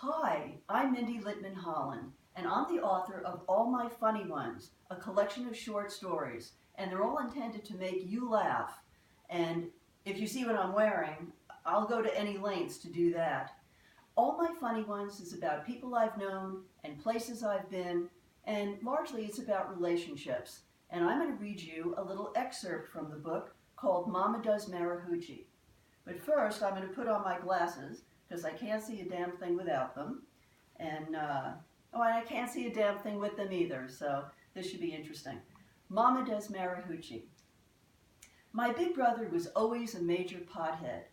Hi, I'm Mindy Littman, Holland, and I'm the author of All My Funny Ones, a collection of short stories, and they're all intended to make you laugh. And if you see what I'm wearing, I'll go to any lengths to do that. All My Funny Ones is about people I've known and places I've been, and largely it's about relationships. And I'm going to read you a little excerpt from the book called Mama Does Marahoochie. But first, I'm going to put on my glasses because I can't see a damn thing without them. And I can't see a damn thing with them either, so this should be interesting. Mama Does Marahoochie. My big brother was always a major pothead.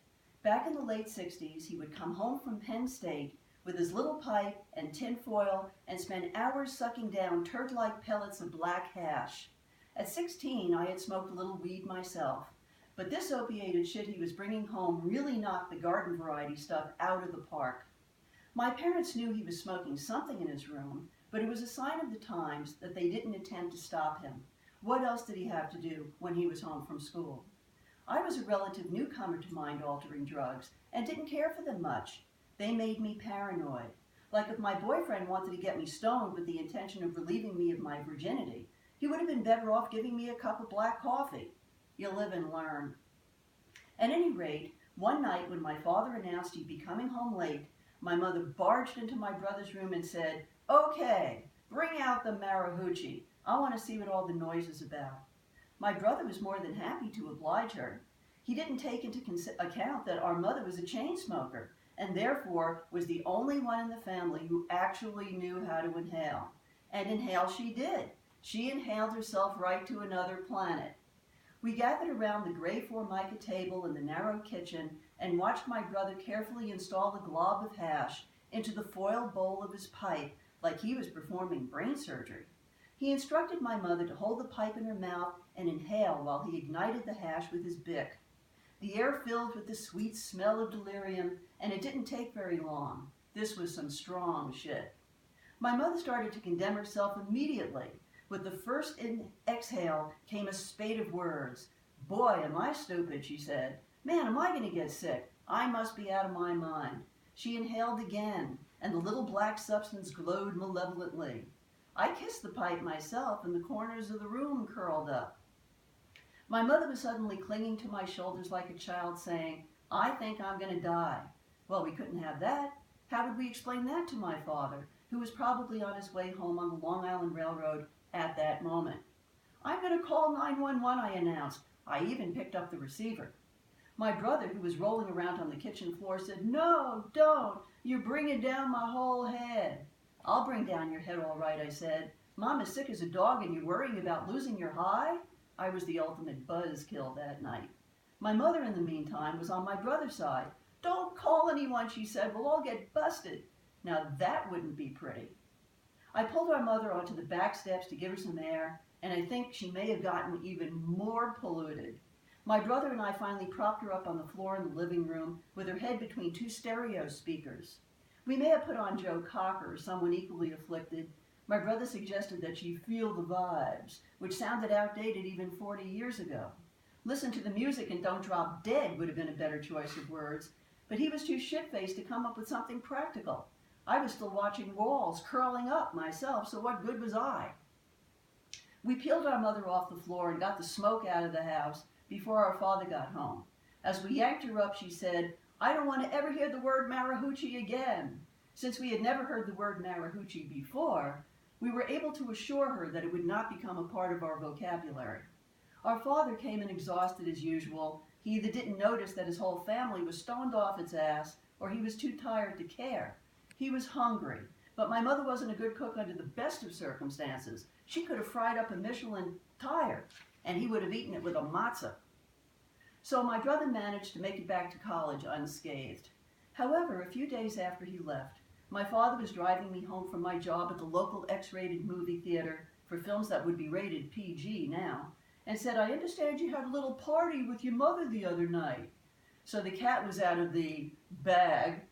Back in the late 60s, he would come home from Penn State with his little pipe and tinfoil and spend hours sucking down turd-like pellets of black hash. At 16, I had smoked a little weed myself. But this opiated shit he was bringing home really knocked the garden variety stuff out of the park. My parents knew he was smoking something in his room, but it was a sign of the times that they didn't attempt to stop him. What else did he have to do when he was home from school? I was a relative newcomer to mind-altering drugs and didn't care for them much. They made me paranoid. Like if my boyfriend wanted to get me stoned with the intention of relieving me of my virginity, he would have been better off giving me a cup of black coffee. You live and learn. At any rate, one night when my father announced he'd be coming home late, my mother barged into my brother's room and said, "Okay, bring out the Marahoochie. I want to see what all the noise is about." My brother was more than happy to oblige her. He didn't take into account that our mother was a chain smoker and therefore was the only one in the family who actually knew how to inhale. And inhale she did. She inhaled herself right to another planet. We gathered around the gray formica table in the narrow kitchen and watched my brother carefully install a glob of hash into the foil bowl of his pipe like he was performing brain surgery. He instructed my mother to hold the pipe in her mouth and inhale while he ignited the hash with his Bic. The air filled with the sweet smell of delirium, and it didn't take very long. This was some strong shit. My mother started to condemn herself immediately. With the first exhale came a spate of words. "Boy, am I stupid," she said. "Man, am I going to get sick? I must be out of my mind." She inhaled again, and the little black substance glowed malevolently. I kissed the pipe myself, and the corners of the room curled up. My mother was suddenly clinging to my shoulders like a child, saying, "I think I'm going to die." Well, we couldn't have that. How would we explain that to my father, who was probably on his way home on the Long Island Railroad at that moment? "I'm going to call 911, I announced. I even picked up the receiver. My brother, who was rolling around on the kitchen floor, said, "No, don't. You're bringing down my whole head." "I'll bring down your head all right," I said. "Mom is sick as a dog and you're worrying about losing your high?" I was the ultimate buzzkill that night. My mother, in the meantime, was on my brother's side. "Don't call anyone," she said. "We'll all get busted." Now that wouldn't be pretty. I pulled our mother onto the back steps to give her some air, and I think she may have gotten even more polluted. My brother and I finally propped her up on the floor in the living room with her head between two stereo speakers. We may have put on Joe Cocker or someone equally afflicted. My brother suggested that she feel the vibes, which sounded outdated even 40 years ago. "Listen to the music and don't drop dead" would have been a better choice of words, but he was too shit-faced to come up with something practical. I was still watching walls curling up myself, so what good was I? We peeled our mother off the floor and got the smoke out of the house before our father got home. As we yanked her up, she said, "I don't want to ever hear the word Marahoochie again." Since we had never heard the word Marahoochie before, we were able to assure her that it would not become a part of our vocabulary. Our father came in exhausted as usual. He either didn't notice that his whole family was stoned off its ass, or he was too tired to care. He was hungry, but my mother wasn't a good cook under the best of circumstances. She could have fried up a Michelin tire, and he would have eaten it with a matzah. So my brother managed to make it back to college unscathed. However, a few days after he left, my father was driving me home from my job at the local X-rated movie theater for films that would be rated PG now, and said, "I understand you had a little party with your mother the other night." So the cat was out of the bag.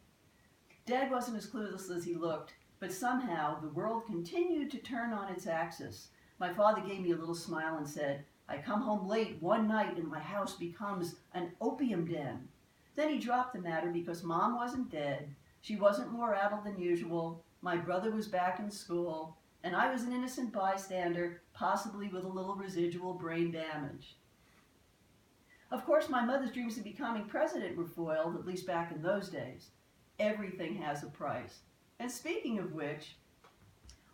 Dad wasn't as clueless as he looked, but somehow the world continued to turn on its axis. My father gave me a little smile and said, "I come home late one night and my house becomes an opium den." Then he dropped the matter because Mom wasn't dead, She wasn't more addled than usual. My brother was back in school, and I was an innocent bystander, possibly with a little residual brain damage. Of course, my mother's dreams of becoming president were foiled, at least back in those days. Everything has a price. And speaking of which,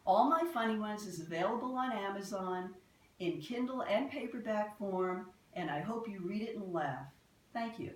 All My Funny Ones is available on Amazon in Kindle and paperback form, and I hope you read it and laugh. Thank you.